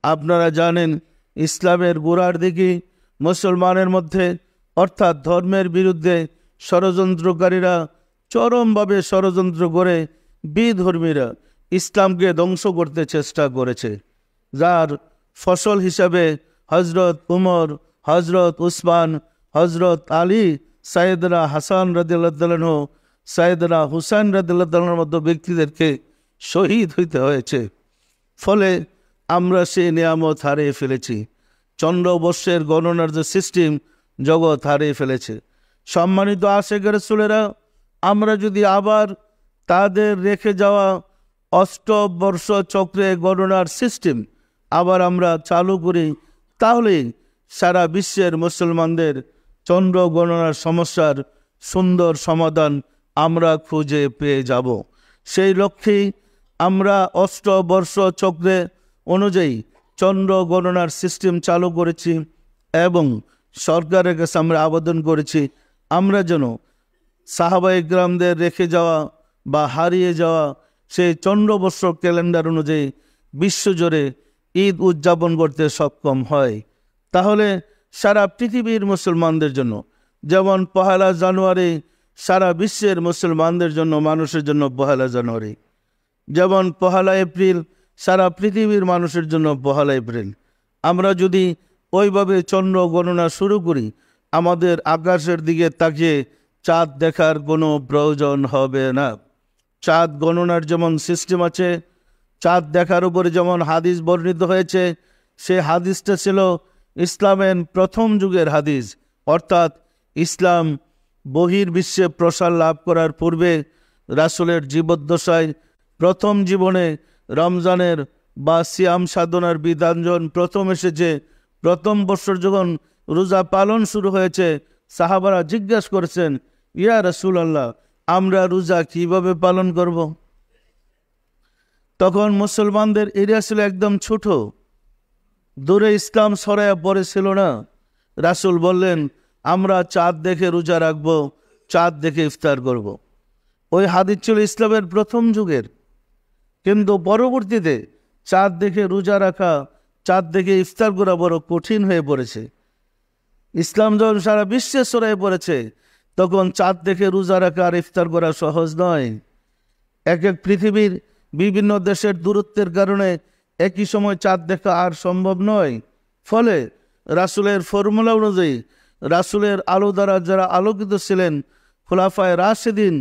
আপনারা জানেন ইসলামের গোড়ার দিকে মুসলমানের মধ্যে অর্থাৎ ধর্মের বিরুদ্ধে ষড়যন্ত্রকারীরা চরমভাবে ষড়যন্ত্র করে বিধর্মীরা ইসলামকে ধ্বংস করতে চেষ্টা করেছে, যার ফসল হিসাবে হজরত উমর, হজরত উসমান, হজরত আলী, সাইয়েদনা হাসান রাদিয়াল্লাহু তাআলা, সাইয়েদনা হুসাইন রাদিয়াল্লাহু তাআলার মতো ব্যক্তিদেরকে শহীদ হইতে হয়েছে। ফলে আমরা সেই নিয়ামত হারিয়ে ফেলেছি। চন্দ্রবর্ষের গণনার যে সিস্টেম জগৎ হারিয়ে ফেলেছে। সম্মানিত আশিক রাসূলেরা, আমরা যদি আবার তাদের রেখে যাওয়া অষ্টবর্ষ চক্রে গণনার সিস্টেম আবার আমরা চালু করি, তাহলে সারা বিশ্বের মুসলমানদের চন্দ্র গণনার সমস্যার সুন্দর সমাধান আমরা খুঁজে পেয়ে যাব। সেই লক্ষ্যেই আমরা অষ্টবর্ষ চক্রে অনুযায়ী চন্দ্র গণনার সিস্টেম চালু করেছি এবং সরকারের কাছে আমরা আবেদন করেছি আমরা যেন সাহাবায়ে ইকরামদের রেখে যাওয়া বা হারিয়ে যাওয়া সেই চন্দ্রবর্ষ ক্যালেন্ডার অনুযায়ী বিশ্বজুড়ে ঈদ উদযাপন করতে সক্ষম হয়। তাহলে সারা পৃথিবীর মুসলমানদের জন্য, যেমন পহেলা জানুয়ারি সারা বিশ্বের মুসলমানদের জন্য, মানুষের জন্য পহেলা জানুয়ারি, যেমন পহেলা এপ্রিল সারা পৃথিবীর মানুষের জন্য পহেলা এপ্রিল, আমরা যদি ওইভাবে চন্দ্র গণনা শুরু করি, আমাদের আকাশের দিকে তাকিয়ে চাঁদ দেখার কোনো প্রয়োজন হবে না। চাঁদ গণনার যেমন সিস্টেম আছে, চাঁদ দেখার উপরে যেমন হাদিস বর্ণিত হয়েছে, সে হাদিসটা ছিল ইসলামের প্রথম যুগের হাদিস, অর্থাৎ ইসলাম বহির্বিশ্বে প্রসার লাভ করার পূর্বে রাসূলের জীবদ্দশায় প্রথম জীবনে রমজানের বা সিয়াম সাধনার বিধান যখন প্রথম এসেছে, প্রথম বছর যখন রোজা পালন শুরু হয়েছে, সাহাবারা জিজ্ঞাসা করেছেন, ইয়া রাসূলুল্লাহ, আমরা রোজা কিভাবে পালন করব? তখন মুসলমানদের এরিয়া ছিল একদম ছোট, দূরে ইসলাম ছড়ায়া পড়েছিল না। রাসূল বললেন, আমরা চাঁদ দেখে রোজা রাখব, চাঁদ দেখে ইফতার করব। ওই হাদিস ছিল ইসলামের প্রথম যুগের, কিন্তু পরবর্তীতে চাঁদ দেখে রোজা রাখা, চাঁদ দেখে ইফতার করা বড় কঠিন হয়ে পড়েছে। ইসলাম যখন সারা বিশ্বে ছড়িয়ে পড়েছে, তখন চাঁদ দেখে রোজা রাখা আর ইফতার করা সহজ নয়। এক এক পৃথিবীর বিভিন্ন দেশের দূরত্বের কারণে একই সময় চাঁদ দেখা আর সম্ভব নয়। ফলে রাসূলের ফর্মুলা অনুযায়ী, রাসূলের আলো দ্বারা যারা আলোকিত ছিলেন, খুলাফায়ে রাশেদিন,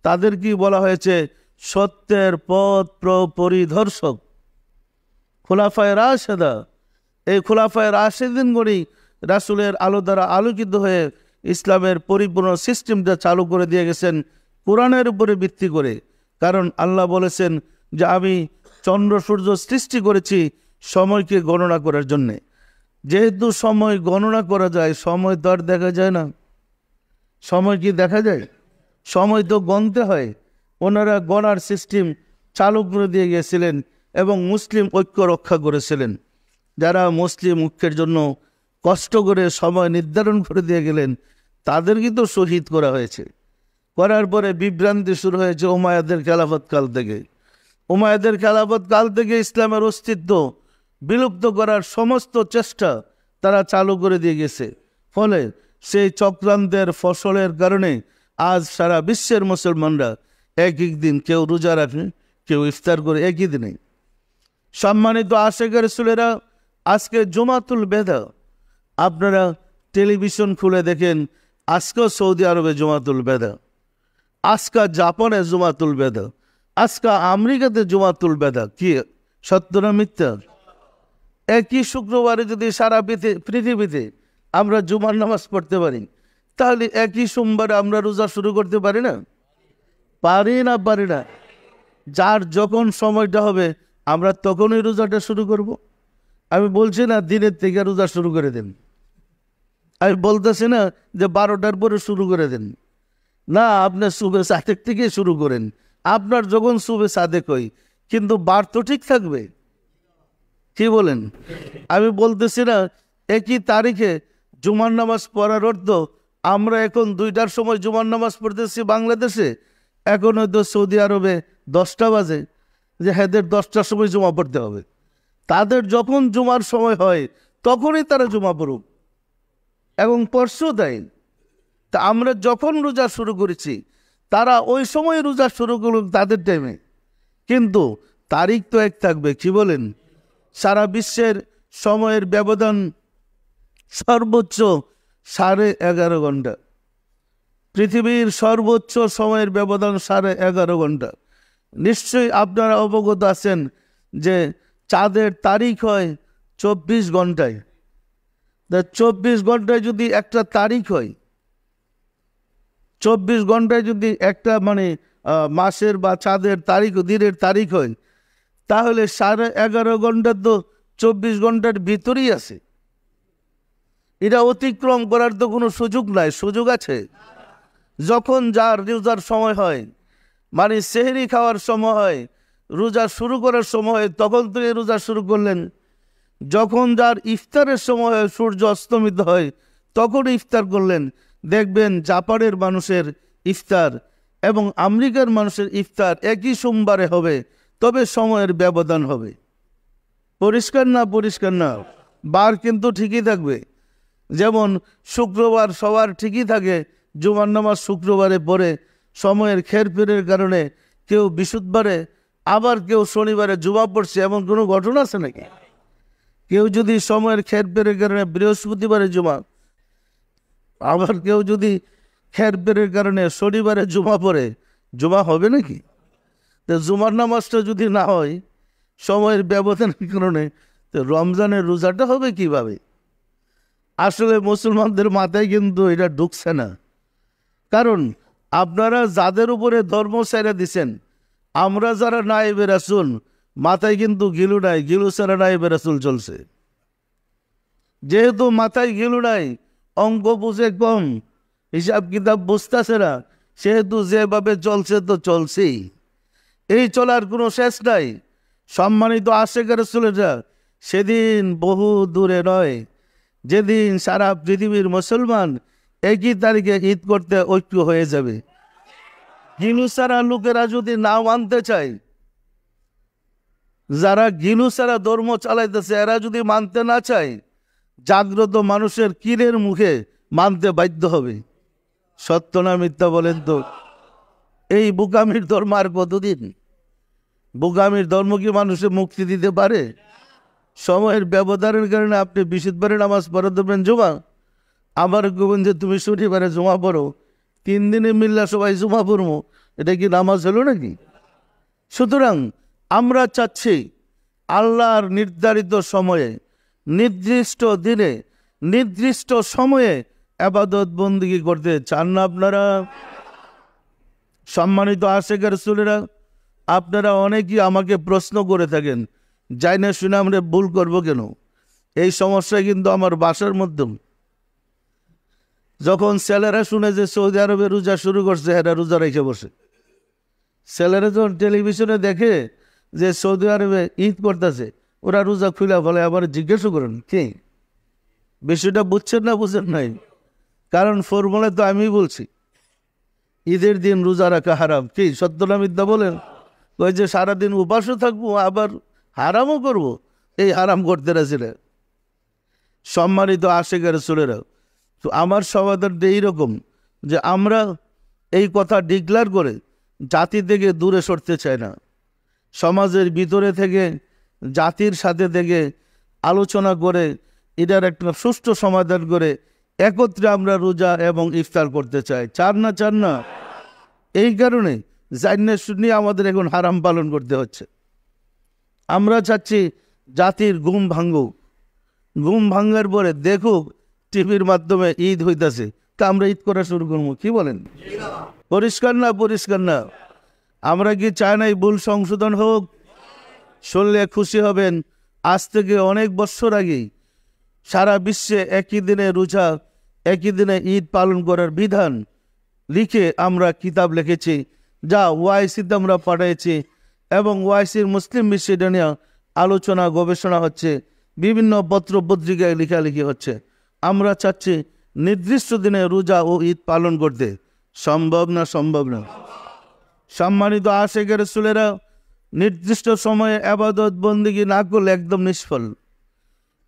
তাদেরকেই বলা হয়েছে সত্যের পথ পরিদর্শক, খুলাফায়ে রাশেদা। এই খুলাফায়ে রাশেদিনগণই রাসূলের আলো দ্বারা আলোকিত হয়ে ইসলামের পরিপূর্ণ সিস্টেমটা চালু করে দিয়ে গেছেন কোরআনের উপরে ভিত্তি করে। কারণ আল্লাহ বলেছেন যে আমি চন্দ্র সূর্য সৃষ্টি করেছি সময়কে গণনা করার জন্যে। যেহেতু সময় গণনা করা যায়, সময় তো আর দেখা যায় না। সময় কি দেখা যায়? সময় তো গণতে হয়। ওনারা গণার সিস্টেম চালু করে দিয়ে গিয়েছিলেন এবং মুসলিম ঐক্য রক্ষা করেছিলেন। যারা মুসলিম ঐক্যের জন্য কষ্ট করে সময় নির্ধারণ করে দিয়ে গেলেন, তাদেরকে তো শহীদ করা হয়েছে। করার পরে বিভ্রান্তি শুরু হয়েছে উমাইয়াদের খেলাফত কাল থেকে। উমাইয়াদের খেলাফত কাল থেকে ইসলামের অস্তিত্ব বিলুপ্ত করার সমস্ত চেষ্টা তারা চালু করে দিয়ে গেছে। ফলে সেই চক্রান্তের ফসলের কারণে আজ সারা বিশ্বের মুসলমানরা এক এক দিন, কেউ রোজা রাখে, কেউ ইফতার করে একই দিনে। সম্মানিত আশিক রাসূলেরা, আজকে জুমাতুল বেদা আপনারা টেলিভিশন খুলে দেখেন, আজকেও সৌদি আরবে জুমাতুল বেদা, আজকা জাপানে জুমাতুল বেদা, আজকা আমেরিকাতে জুমাতুল বেদা। কি সত্য না মিথ্যা? একই শুক্রবারে যদি সারা পৃথিবীতে আমরা জুমার নামাজ পড়তে পারি, তাহলে একই সোমবারে আমরা রোজা শুরু করতে পারি না? পারি না? পারি না? যার যখন সময়টা হবে আমরা তখনই রোজাটা শুরু করব। আমি বলছি না দিনের থেকে রোজা শুরু করে দেন, আমি বলতেছি না যে 12টার পরে শুরু করে দেন, না, আপনার সুবে সাদেক থেকে শুরু করেন, আপনার যখন সুবে সাদেক হয়, কিন্তু বার তো ঠিক থাকবে। কি বলেন? আমি বলতেছি না একই তারিখে জুমার নামাজ পড়ার অর্থ আমরা এখন 2টার সময় জুমার নামাজ পড়তেছি বাংলাদেশে, এখন হয়তো সৌদি আরবে 10টা বাজে, যে হেদের 10টার সময় জুমা পড়তে হবে। তাদের যখন জুমার সময় হয় তখনই তারা জুমা পড়ুক এবং পরশু দেয়। তা আমরা যখন রোজা শুরু করেছি তারা ওই সময় রোজা শুরু করুক তাদের টাইমে, কিন্তু তারিখ তো এক থাকবে। কি বলেন? সারা বিশ্বের সময়ের ব্যবধান সর্বোচ্চ 11.5 ঘন্টা। পৃথিবীর সর্বোচ্চ সময়ের ব্যবধান 11.5 ঘন্টা। নিশ্চয়ই আপনারা অবগত আছেন যে চাঁদের তারিখ হয় 24 ঘন্টায়। 24 ঘন্টায় যদি একটা তারিখ হয়, 24 ঘন্টায় যদি একটা মাসের বা চাঁদের তারিখ, দিনের তারিখ হয়, তাহলে 11.5 ঘন্টা তো 24 ঘন্টার ভিতরেই আছে। এটা অতিক্রম করার তো কোনো সুযোগ নাই। সুযোগ আছে যখন যার রোজার সময় হয়, সেহরি খাওয়ার সময় হয়, রোজা শুরু করার সময় হয়, তখন তিনি রোজা শুরু করলেন। যখন যার ইফতারের সময় হয়, সূর্য অস্তমিত হয়, তখন ইফতার করলেন। দেখবেন জাপানের মানুষের ইফতার এবং আমেরিকার মানুষের ইফতার একই সোমবারে হবে, তবে সময়ের ব্যবধান হবে। পরিষ্কার না? পরিষ্কার না? বার কিন্তু ঠিকই থাকবে। যেমন শুক্রবার সবার ঠিকই থাকে, জুমার নামাজ শুক্রবারে পড়ে, সময়ের খেরফেরের কারণে কেউ বৃহস্পতিবারে আবার কেউ শনিবারে জুমা পড়ছে, এমন কোনো ঘটনা আছে নাকি? কেউ যদি সময়ের খেরফেরের কারণে বৃহস্পতিবারে জুমা, আবার কেউ যদি খেরফেরের কারণে শনিবারে জুমা পড়ে, জুমা হবে নাকি? তো জুমার নামাজটা যদি না হয় সময়ের ব্যবধানের কারণে, তো রমজানের রোজাটা হবে কিভাবে? আসলে মুসলমানদের মাথায় কিন্তু এটা ঢুকছে না। কারণ আপনারা যাদের উপরে ধর্ম ছেড়ে দিছেন, আমরা যারা নায়েবে রাসূল, মাথায় কিন্তু গিলু নাই, গিলু ছাড়া নায়েবে রাসূল চলছে। যেহেতু মাথায় গিলু নাই, অঙ্ক বুঝে কম, হিসাব কিতাব বুঝতেছে না, সেহেতু যেভাবে চলছে তো চলছেই। এই চলার কোনো শেষ নাই। সম্মানিত আশিক রাসূলেরা সেদিন বহু দূরে নয়, যেদিন সারা পৃথিবীর মুসলমান একই তারিখে ঈদ করতে ঐক্য হয়ে যাবে। গিলু ছাড়া লোকেরা যদি না মানতে চায়, যারা গিলু ছাড়া ধর্ম চালাইতেছে, এরা যদি মানতে না চায়, জাগ্রত মানুষের কিরের মুখে মানতে বাধ্য হবে। সত্য না মিথ্যা বলেন তো? এই বুকামির ধর্ম আর কতদিন? বুকামির ধর্ম কি মানুষের মুক্তি দিতে পারে? সময়ের ব্যবধানের কারণে আপনি বৃহস্পতিবারে নামাজ পড়ে দেবেন জুমা, আবার কবেন যে তুমি শনিবারে জুমা পড়ো, 3 দিনে মিল্লা সবাই জুমা পড়বো, এটা কি নামাজ হলো নাকি? সুতরাং আমরা চাচ্ছি আল্লাহর নির্ধারিত সময়ে, নির্দিষ্ট দিনে, নির্দিষ্ট সময়ে ইবাদত বন্দেগী করতে চান না আপনারা? সম্মানিত আশিক রাসূলেরা, আপনারা অনেকেই আমাকে প্রশ্ন করে থাকেন, যাই না শুনে আমরা ভুল করবো কেন? এই সমস্যা কিন্তু আমার বাসার মধ্যে। যখন ছেলেরা শুনে যে সৌদি আরবে রোজা শুরু করছে, এরা রোজা রেখে বসে। ছেলেরা যখন টেলিভিশনে দেখে যে সৌদি আরবে ঈদ করতেছে, ওরা রোজা খুলে ফলে আবার জিজ্ঞেস করেন, কি বিষয়টা বুঝছেন না বুঝেন নাই? কারণ ফর্মুলা তো আমি বলছি, ঈদের দিন রোজা রাখা হারাম। কি সত্য না মিথ্যা বলেন? ওই যে সারাদিন উপাসও থাকবো আবার হারামও করব, এই হারাম করতে রাজিলে। সম্মানিত আশিক রাসূলেরা, তো আমার সমাধানটা এইরকম যে আমরা এই কথা ডিক্লার করে জাতি থেকে দূরে সরতে চাই না। সমাজের ভিতরে থেকে জাতির সাথে থেকে আলোচনা করে এটার একটা সুষ্ঠু সমাধান করে একত্রে আমরা রোজা এবং ইফতার করতে চাই। চান না? চান না? এই কারণে জান্নাত শুনি আমাদের এখন হারাম পালন করতে হচ্ছে। আমরা চাচ্ছি জাতির ঘুম ভাঙুক, ঘুম ভাঙার পরে দেখুক টিভির মাধ্যমে ঈদ হইতেছে, তা আমরা ঈদ করা শুরু করবো। কি বলেন? পরিষ্কার না? পরিষ্কার না? আমরা কি চাই না এই ভুল সংশোধন হোক? শুনলে খুশি হবেন, আজ থেকে অনেক বছর আগেই সারা বিশ্বে একই দিনে রোজা, একই দিনে ঈদ পালন করার বিধান লিখে আমরা কিতাব লিখেছি, যা ওআইসিতে আমরা পাঠিয়েছি, এবং ওআইসির মুসলিম বিশ্বে এটা নিয়ে আলোচনা গবেষণা হচ্ছে, বিভিন্ন পত্র পত্রিকায় লেখালেখি হচ্ছে। আমরা চাচ্ছি নির্দিষ্ট দিনে রোজা ও ঈদ পালন করতে। সম্ভব না? সম্ভব না? সম্মানিত আশিক রাসূলেরা, নির্দিষ্ট সময়ে আবাদত বন্দিগি না করলে একদম নিষ্ফল।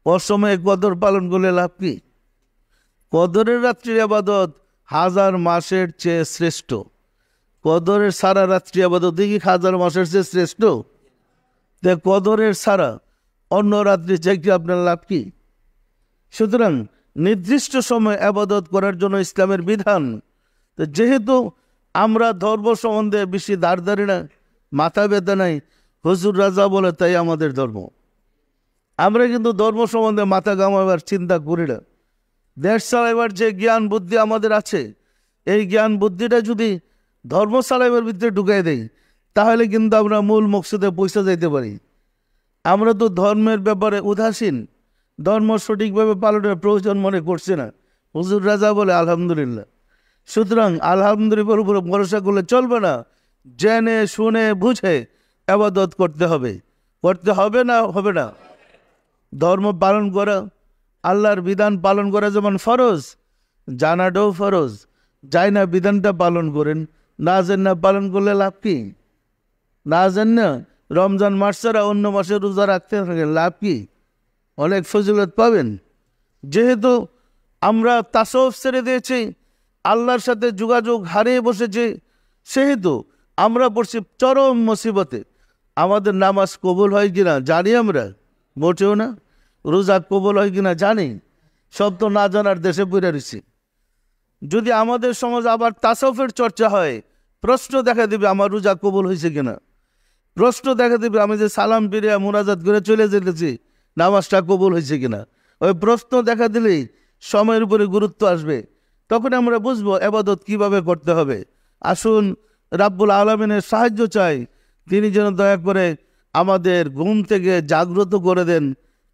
অসময়ে কদর পালন করলে লাভ কি? কদরের রাত্রির আবাদত 1000 মাসের চেয়ে শ্রেষ্ঠ। কদরের সারা রাত্রি আবাদত কি 1000 মাসের চেয়ে শ্রেষ্ঠ? কদরের সারা অন্য রাত্রি চাইতে আপনার লাভ কি? সুতরাং নির্দিষ্ট সময় আবাদত করার জন্য ইসলামের বিধান। তো যেহেতু আমরা ধর্ম সম্বন্ধে বেশি দাঁড় না, মাথা ব্যথা নাই, হুজুর রাজা বলে তাই আমাদের ধর্ম। আমরা কিন্তু ধর্ম সম্বন্ধে মাথা ঘামাবার চিন্তা করি না। দেশ চালাইবার যে জ্ঞান বুদ্ধি আমাদের আছে, এই জ্ঞান বুদ্ধিটা যদি ধর্ম চালাইবার ভিতরে ঢুকাই দেই, তাহলে কিন্তু আমরা মূল মকসুদে পৌঁছে যাইতে পারি। আমরা তো ধর্মের ব্যাপারে উদাসীন, ধর্ম সঠিকভাবে পালনের প্রয়োজন মনে করছি না। হুজুর রাজা বলে আলহামদুলিল্লাহ। সুতরাং আলহামদুলিল্লাহর উপরে ভরসা করলে চলবে না, জেনে শুনে বুঝে আবাদত করতে হবে। করতে হবে না? হবে না। ধর্ম পালন করা, আল্লাহর বিধান পালন করা যেমন ফরজ, জানাটাও ফরজ। যাই না বিধানটা পালন করেন, না জান না পালন করলে লাভ কি? না জান না রমজান মাস ছাড়া অন্য মাসে রোজা রাখতে থাকেন, লাভ কি? অনেক ফজিলত পাবেন। যেহেতু আমরা তাসাউফ ছেড়ে দিয়েছি, আল্লাহর সাথে যোগাযোগ হারিয়ে বসেছি, সেহেতু আমরা পড়ছি চরম মুসিবতে। আমাদের নামাজ কবুল হয় কিনা জানি আমরা? মোটেও না। রোজা কবুল হয় কিনা জানি? সব তো না জানার দেশে পড়ে রয়েছি। যদি আমাদের সমাজ আবার তাসাউফের চর্চা হয়, প্রশ্ন দেখা দিবে আমার রোজা কবুল হয়েছে কিনা। প্রশ্ন দেখা দিবে আমি যে সালাম ফিরিয়া মুনাজাত করে চলে যেতেছি, নামাজটা কবুল হয়েছে কিনা। ওই প্রশ্ন দেখা দিলেই সময়ের উপরে গুরুত্ব আসবে। তখন আমরা বুঝবো ইবাদত কিভাবে করতে হবে। আসুন রাব্বুল আলামিনের সাহায্য চাই, তিনি যেন দয়া করে আমাদের ঘুম থেকে জাগ্রত করে দেন,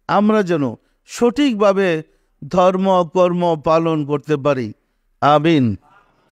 আমরা যেন সঠিকভাবে ধর্ম কর্ম পালন করতে পারি। আমিন।